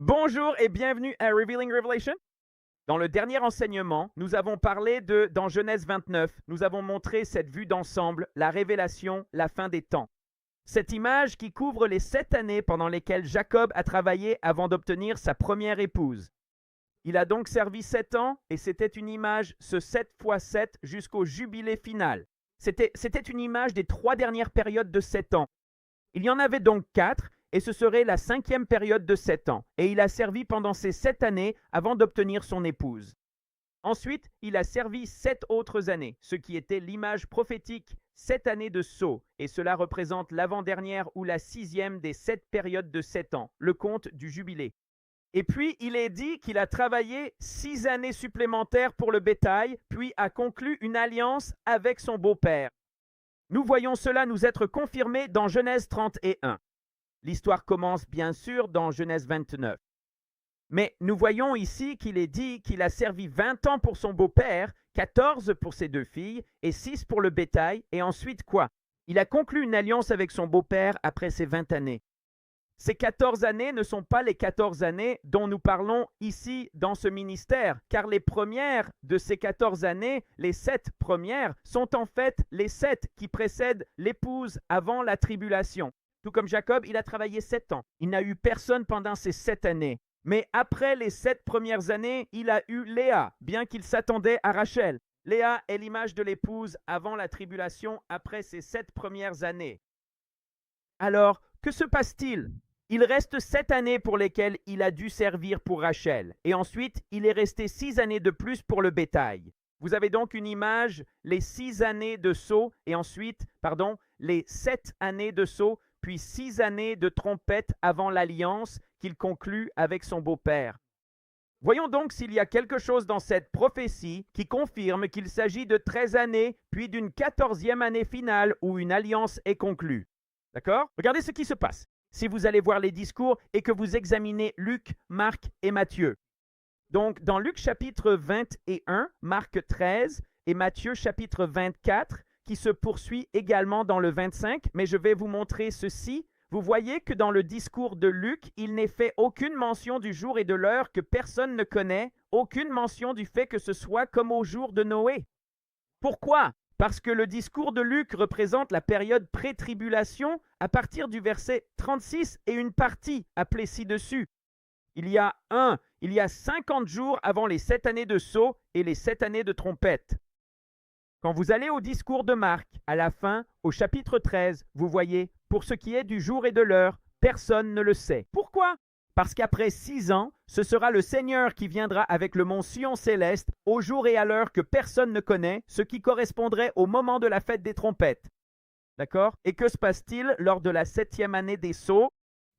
Bonjour et bienvenue à Revealing Revelation. Dans le dernier enseignement, nous avons parlé dans Genèse 29, nous avons montré cette vue d'ensemble, la révélation, la fin des temps. Cette image qui couvre les 7 années pendant lesquelles Jacob a travaillé avant d'obtenir sa première épouse. Il a donc servi 7 ans et c'était une image, ce 7 fois 7 jusqu'au jubilé final. C'était une image des 3 dernières périodes de 7 ans. Il y en avait donc 4 et ce serait la 5e période de 7 ans. Et il a servi pendant ces 7 années avant d'obtenir son épouse. Ensuite, il a servi 7 autres années, ce qui était l'image prophétique, 7 années de sceau, et cela représente l'avant-dernière ou la 6e des 7 périodes de 7 ans, le compte du jubilé. Et puis, il est dit qu'il a travaillé 6 années supplémentaires pour le bétail, puis a conclu une alliance avec son beau-père. Nous voyons cela nous être confirmé dans Genèse 31. L'histoire commence bien sûr dans Genèse 29. Mais nous voyons ici qu'il est dit qu'il a servi 20 ans pour son beau-père, 14 pour ses 2 filles et 6 pour le bétail, et ensuite quoi? Il a conclu une alliance avec son beau-père après ces 20 années. Ces 14 années ne sont pas les 14 années dont nous parlons ici dans ce ministère, car les premières de ces 14 années, les 7 premières, sont en fait les 7 qui précèdent l'épouse avant la tribulation. Tout comme Jacob, il a travaillé 7 ans. Il n'a eu personne pendant ces 7 années. Mais après les 7 premières années, il a eu Léa, bien qu'il s'attendait à Rachel. Léa est l'image de l'épouse avant la tribulation, après ces 7 premières années. Alors, que se passe-t-il? Il reste 7 années pour lesquelles il a dû servir pour Rachel. Et ensuite, il est resté 6 années de plus pour le bétail. Vous avez donc une image, les 6 années de sceau, et ensuite, les 7 années de sceau, puis 6 années de trompette avant l'alliance qu'il conclut avec son beau-père. Voyons donc s'il y a quelque chose dans cette prophétie qui confirme qu'il s'agit de 13 années, puis d'une 14e année finale où une alliance est conclue. D'accord? Regardez ce qui se passe si vous allez voir les discours et que vous examinez Luc, Marc et Matthieu. Donc, dans Luc chapitre 21, Marc 13 et Matthieu chapitre 24, qui se poursuit également dans le 25, mais je vais vous montrer ceci. Vous voyez que dans le discours de Luc, il n'est fait aucune mention du jour et de l'heure que personne ne connaît, aucune mention du fait que ce soit comme au jour de Noé. Pourquoi? Parce que le discours de Luc représente la période pré-tribulation à partir du verset 36 et une partie appelée ci-dessus. Il y a 50 jours avant les 7 années de sceau et les 7 années de trompette. Quand vous allez au discours de Marc, à la fin, au chapitre 13, vous voyez, pour ce qui est du jour et de l'heure, personne ne le sait. Pourquoi? Parce qu'après 6 ans, ce sera le Seigneur qui viendra avec le mont Sion céleste, au jour et à l'heure que personne ne connaît, ce qui correspondrait au moment de la fête des trompettes. D'accord? Et que se passe-t-il lors de la 7e année des sceaux?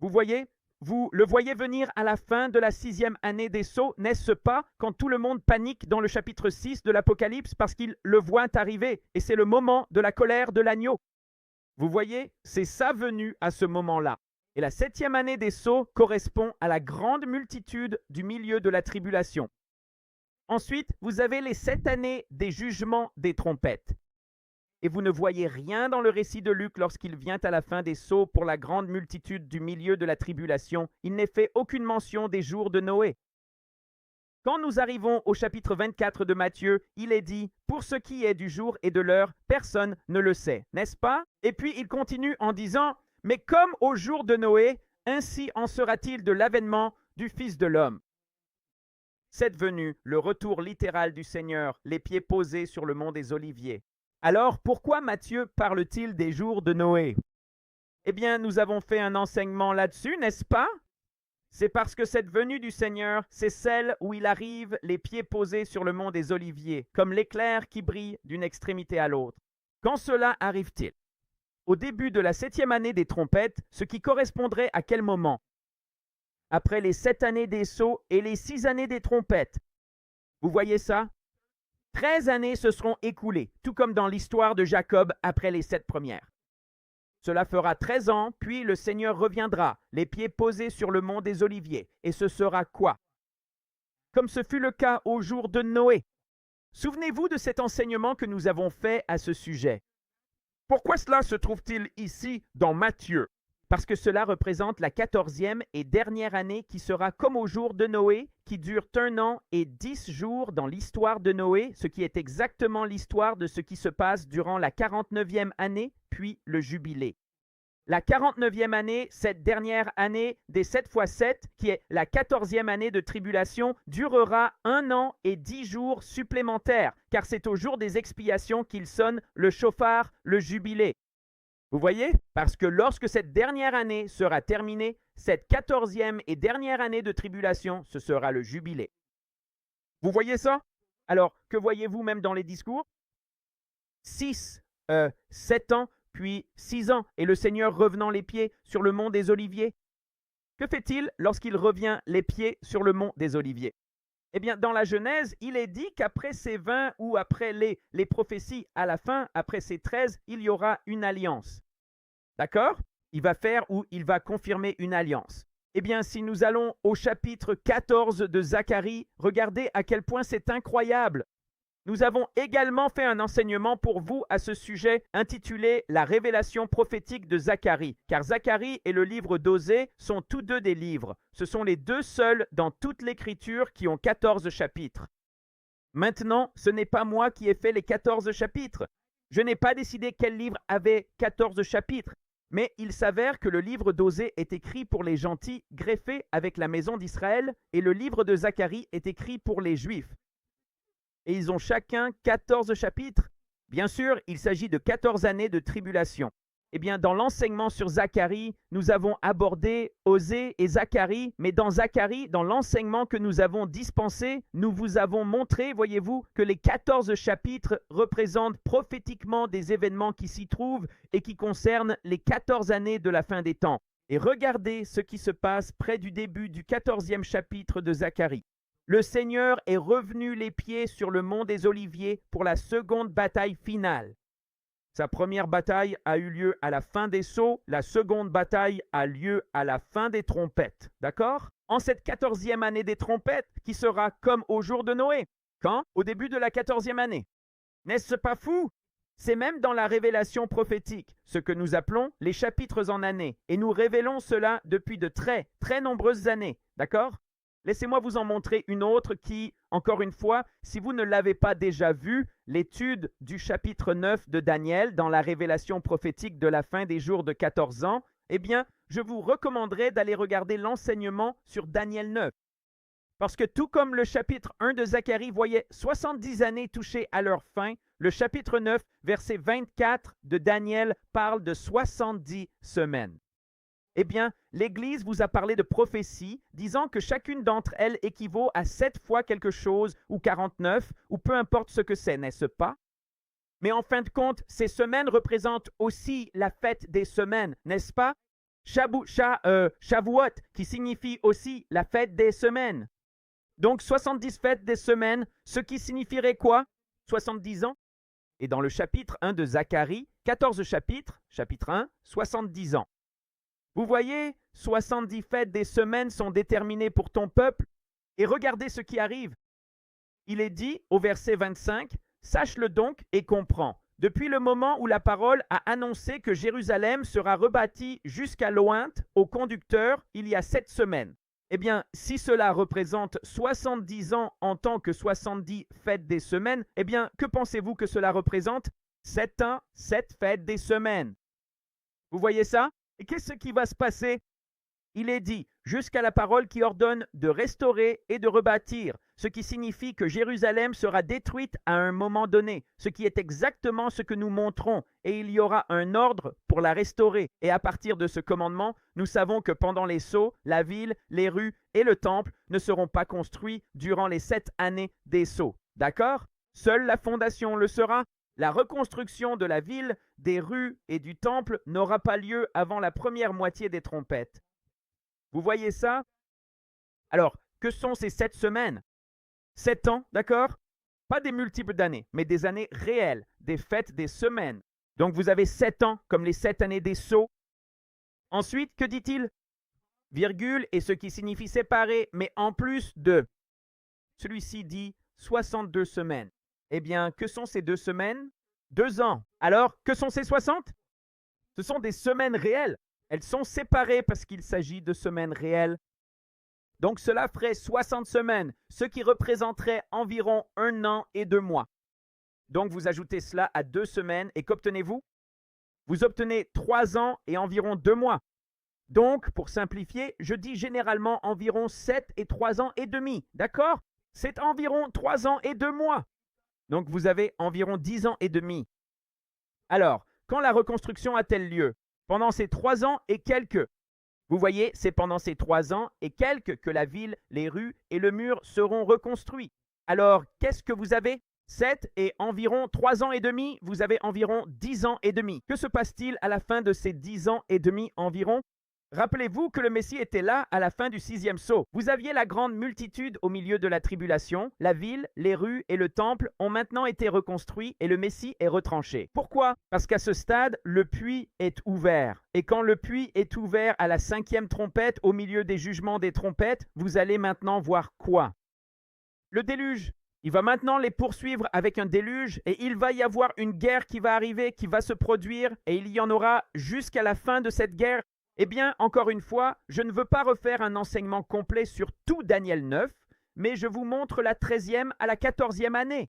Vous voyez? Vous le voyez venir à la fin de la 6e année des sceaux, n'est-ce pas, quand tout le monde panique dans le chapitre 6 de l'Apocalypse parce qu'il le voit arriver, et c'est le moment de la colère de l'agneau. Vous voyez, c'est sa venue à ce moment-là. Et la 7e année des sceaux correspond à la grande multitude du milieu de la tribulation. Ensuite, vous avez les 7 années des jugements des trompettes. Et vous ne voyez rien dans le récit de Luc lorsqu'il vient à la fin des sceaux pour la grande multitude du milieu de la tribulation. Il n'est fait aucune mention des jours de Noé. Quand nous arrivons au chapitre 24 de Matthieu, il est dit « Pour ce qui est du jour et de l'heure, personne ne le sait, n'est-ce pas ?» Et puis il continue en disant « Mais comme au jour de Noé, ainsi en sera-t-il de l'avènement du Fils de l'homme. » Cette venue, le retour littéral du Seigneur, les pieds posés sur le mont des Oliviers. Alors, pourquoi Matthieu parle-t-il des jours de Noé? Eh bien, nous avons fait un enseignement là-dessus, n'est-ce pas? C'est parce que cette venue du Seigneur, c'est celle où il arrive les pieds posés sur le mont des Oliviers, comme l'éclair qui brille d'une extrémité à l'autre. Quand cela arrive-t-il? Au début de la 7e année des trompettes, ce qui correspondrait à quel moment? Après les 7 années des sceaux et les 6 années des trompettes. Vous voyez ça? 13 années se seront écoulées, tout comme dans l'histoire de Jacob après les 7 premières. Cela fera 13 ans, puis le Seigneur reviendra, les pieds posés sur le mont des Oliviers. Et ce sera quoi? Comme ce fut le cas au jour de Noé. Souvenez-vous de cet enseignement que nous avons fait à ce sujet. Pourquoi cela se trouve-t-il ici dans Matthieu? parce que cela représente la 14e et dernière année qui sera comme au jour de Noé, qui dure 1 an et 10 jours dans l'histoire de Noé, ce qui est exactement l'histoire de ce qui se passe durant la 49e année, puis le jubilé. La 49e année, cette dernière année des 7 fois 7, qui est la 14e année de tribulation, durera 1 an et 10 jours supplémentaires, car c'est au jour des expiations qu'il sonne le chauffard, le jubilé. Vous voyez? Parce que lorsque cette dernière année sera terminée, cette 14e et dernière année de tribulation, ce sera le jubilé. Vous voyez ça? Alors, que voyez-vous même dans les discours? 7 ans, puis 6 ans, et le Seigneur revenant les pieds sur le mont des Oliviers. Que fait-il lorsqu'il revient les pieds sur le mont des Oliviers? Eh bien, dans la Genèse, il est dit qu'après ces 20 ou après les prophéties, à la fin, après ces 13, il y aura une alliance. D'accord? Il va faire ou il va confirmer une alliance. Eh bien, si nous allons au chapitre 14 de Zacharie, regardez à quel point c'est incroyable. Nous avons également fait un enseignement pour vous à ce sujet intitulé « La révélation prophétique de Zacharie », car Zacharie et le livre d'Osée sont tous deux des livres. Ce sont les deux seuls dans toute l'Écriture qui ont 14 chapitres. Maintenant, ce n'est pas moi qui ai fait les 14 chapitres. Je n'ai pas décidé quel livre avait 14 chapitres, mais il s'avère que le livre d'Osée est écrit pour les gentils greffés avec la maison d'Israël et le livre de Zacharie est écrit pour les Juifs. Et ils ont chacun 14 chapitres. Bien sûr, il s'agit de 14 années de tribulation. Eh bien, dans l'enseignement sur Zacharie, nous avons abordé Osée et Zacharie, mais dans Zacharie, dans l'enseignement que nous avons dispensé, nous vous avons montré, voyez-vous, que les 14 chapitres représentent prophétiquement des événements qui s'y trouvent et qui concernent les 14 années de la fin des temps. Et regardez ce qui se passe près du début du 14e chapitre de Zacharie. Le Seigneur est revenu les pieds sur le mont des Oliviers pour la seconde bataille finale. Sa première bataille a eu lieu à la fin des sceaux, la seconde bataille a lieu à la fin des trompettes. D'accord? En cette 14e année des trompettes, qui sera comme au jour de Noé. Quand? Au début de la 14e année. N'est-ce pas fou? C'est même dans la révélation prophétique, ce que nous appelons les chapitres en année, et nous révélons cela depuis de très, très nombreuses années. D'accord? Laissez-moi vous en montrer une autre qui, encore une fois, si vous ne l'avez pas déjà vue, l'étude du chapitre 9 de Daniel dans la révélation prophétique de la fin des jours de 14 ans, eh bien, je vous recommanderais d'aller regarder l'enseignement sur Daniel 9. Parce que tout comme le chapitre 1 de Zacharie voyait 70 années toucher à leur fin, le chapitre 9, verset 24 de Daniel parle de 70 semaines. Eh bien, l'Église vous a parlé de prophétie, disant que chacune d'entre elles équivaut à 7 fois quelque chose, ou 49, ou peu importe ce que c'est, n'est-ce pas? Mais en fin de compte, ces semaines représentent aussi la fête des semaines, n'est-ce pas? Shavuot, qui signifie aussi la fête des semaines. Donc 70 fêtes des semaines, ce qui signifierait quoi? 70 ans? Et dans le chapitre 1 de Zacharie, 14 chapitres, chapitre 1, 70 ans. Vous voyez, 70 fêtes des semaines sont déterminées pour ton peuple. Et regardez ce qui arrive. Il est dit au verset 25, « Sache-le donc et comprends. Depuis le moment où la parole a annoncé que Jérusalem sera rebâtie jusqu'à l'Ointe au conducteur il y a 7 semaines. » Eh bien, si cela représente 70 ans en tant que 70 fêtes des semaines, eh bien, que pensez-vous que cela représente? 7 ans, 7 fêtes des semaines. Vous voyez ça? Et qu'est-ce qui va se passer? Il est dit, jusqu'à la parole qui ordonne de restaurer et de rebâtir, ce qui signifie que Jérusalem sera détruite à un moment donné, ce qui est exactement ce que nous montrons, et il y aura un ordre pour la restaurer. Et à partir de ce commandement, nous savons que pendant les sceaux, la ville, les rues et le temple ne seront pas construits durant les 7 années des sceaux. D'accord? Seule la fondation le sera. La reconstruction de la ville, des rues et du temple n'aura pas lieu avant la première moitié des trompettes. Vous voyez ça? Alors, que sont ces 7 semaines? 7 ans, d'accord? Pas des multiples d'années, mais des années réelles, des fêtes, des semaines. Donc vous avez 7 ans, comme les 7 années des sceaux. Ensuite, que dit-il? Virgule, et ce qui signifie séparer, mais en plus de. Celui-ci dit 62 semaines. Eh bien, que sont ces 2 semaines? 2 ans. Alors, que sont ces 60? Ce sont des semaines réelles. Elles sont séparées parce qu'il s'agit de semaines réelles. Donc cela ferait 60 semaines, ce qui représenterait environ 1 an et 2 mois. Donc vous ajoutez cela à 2 semaines et qu'obtenez-vous? Vous obtenez 3 ans et environ 2 mois. Donc, pour simplifier, je dis généralement environ 7 et 3 ans et demi. D'accord? C'est environ 3 ans et 2 mois. Donc vous avez environ 10 ans et demi. Alors, quand la reconstruction a-t-elle lieu? Pendant ces 3 ans et quelques. Vous voyez, c'est pendant ces 3 ans et quelques que la ville, les rues et le mur seront reconstruits. Alors, qu'est-ce que vous avez? 7 et environ 3 ans et demi, vous avez environ 10 ans et demi. Que se passe-t-il à la fin de ces 10 ans et demi environ? Rappelez-vous que le Messie était là à la fin du 6e sceau. Vous aviez la grande multitude au milieu de la tribulation. La ville, les rues et le temple ont maintenant été reconstruits et le Messie est retranché. Pourquoi? Parce qu'à ce stade, le puits est ouvert. Et quand le puits est ouvert à la 5e trompette, au milieu des jugements des trompettes, vous allez maintenant voir quoi? Le déluge. Il va maintenant les poursuivre avec un déluge et il va y avoir une guerre qui va arriver, qui va se produire et il y en aura jusqu'à la fin de cette guerre. Eh bien, encore une fois, je ne veux pas refaire un enseignement complet sur tout Daniel 9, mais je vous montre la 13e à la 14e année.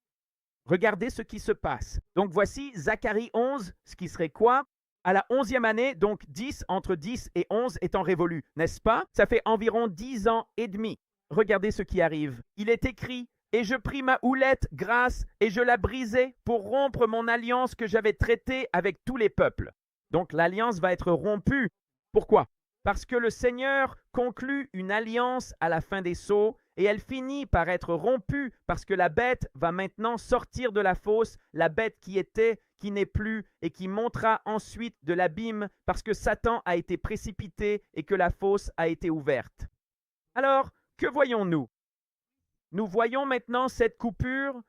Regardez ce qui se passe. Donc voici Zacharie 11, ce qui serait quoi? À la 11e année, donc 10, entre 10 et 11 étant révolu, n'est-ce pas? Ça fait environ 10 ans et demi. Regardez ce qui arrive. Il est écrit: « Et je pris ma houlette grasse et je la brisai pour rompre mon alliance que j'avais traitée avec tous les peuples. » Donc l'alliance va être rompue. Pourquoi? Parce que le Seigneur conclut une alliance à la fin des sceaux et elle finit par être rompue parce que la bête va maintenant sortir de la fosse, la bête qui était, qui n'est plus et qui montera ensuite de l'abîme parce que Satan a été précipité et que la fosse a été ouverte. Alors, que voyons-nous? Nous voyons maintenant cette coupure,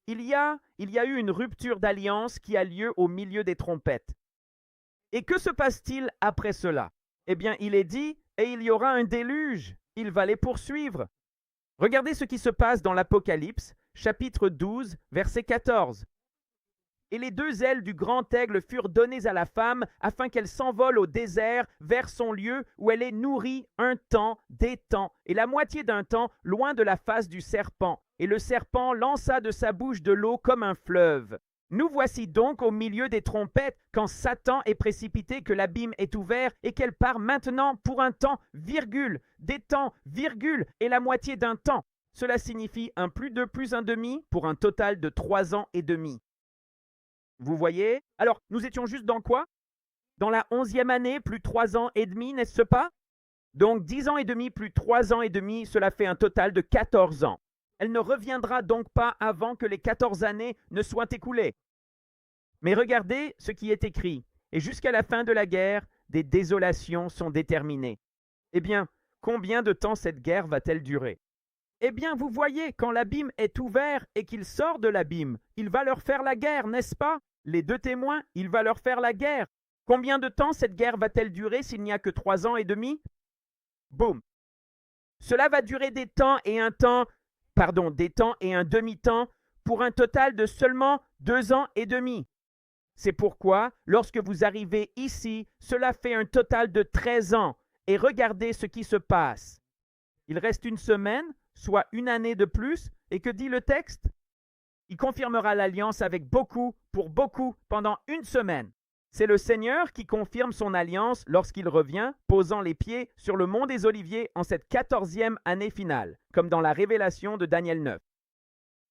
il y a eu une rupture d'alliance qui a lieu au milieu des trompettes. Et que se passe-t-il après cela? Eh bien, il est dit, et il y aura un déluge. Il va les poursuivre. Regardez ce qui se passe dans l'Apocalypse, chapitre 12, verset 14. Et les 2 ailes du grand aigle furent données à la femme, afin qu'elle s'envole au désert vers son lieu où elle est nourrie un temps, des temps, et la moitié d'un temps, loin de la face du serpent. Et le serpent lança de sa bouche de l'eau comme un fleuve. Nous voici donc au milieu des trompettes, quand Satan est précipité, que l'abîme est ouvert et qu'elle part maintenant pour un temps, virgule, des temps, virgule, et la moitié d'un temps. Cela signifie un plus 2 plus un demi pour un total de 3 ans et demi. Vous voyez? Alors, nous étions juste dans quoi? Dans la 11e année, plus 3 ans et demi, n'est-ce pas? Donc 10 ans et demi plus 3 ans et demi, cela fait un total de 14 ans. Elle ne reviendra donc pas avant que les 14 années ne soient écoulées. Mais regardez ce qui est écrit. Et jusqu'à la fin de la guerre, des désolations sont déterminées. Eh bien, combien de temps cette guerre va-t-elle durer? Eh bien, vous voyez, quand l'abîme est ouvert et qu'il sort de l'abîme, il va leur faire la guerre, n'est-ce pas? Les 2 témoins, il va leur faire la guerre. Combien de temps cette guerre va-t-elle durer s'il n'y a que 3 ans et demi? Boum! Cela va durer des temps et un demi-temps pour un total de seulement 2 ans et demi. C'est pourquoi, lorsque vous arrivez ici, cela fait un total de 13 ans. Et regardez ce qui se passe. Il reste 1 semaine, soit 1 année de plus, et que dit le texte? Il confirmera l'alliance avec beaucoup, pour beaucoup, pendant 1 semaine. C'est le Seigneur qui confirme son alliance lorsqu'il revient, posant les pieds sur le mont des Oliviers en cette 14e année finale, comme dans la révélation de Daniel 9.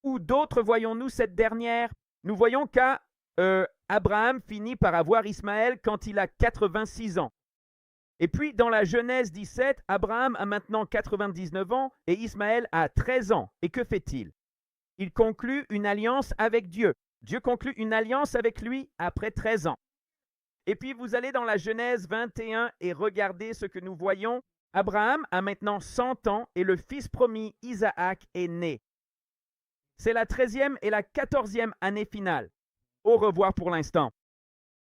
Où d'autres voyons-nous cette dernière? Nous voyons qu'Abraham finit par avoir Ismaël quand il a 86 ans. Et puis, dans la Genèse 17, Abraham a maintenant 99 ans et Ismaël a 13 ans. Et que fait-il? Il conclut une alliance avec Dieu. Dieu conclut une alliance avec lui après 13 ans. Et puis, vous allez dans la Genèse 21 et regardez ce que nous voyons. Abraham a maintenant 100 ans et le fils promis, Isaac, est né. C'est la 13e et la 14e année finale. Au revoir pour l'instant.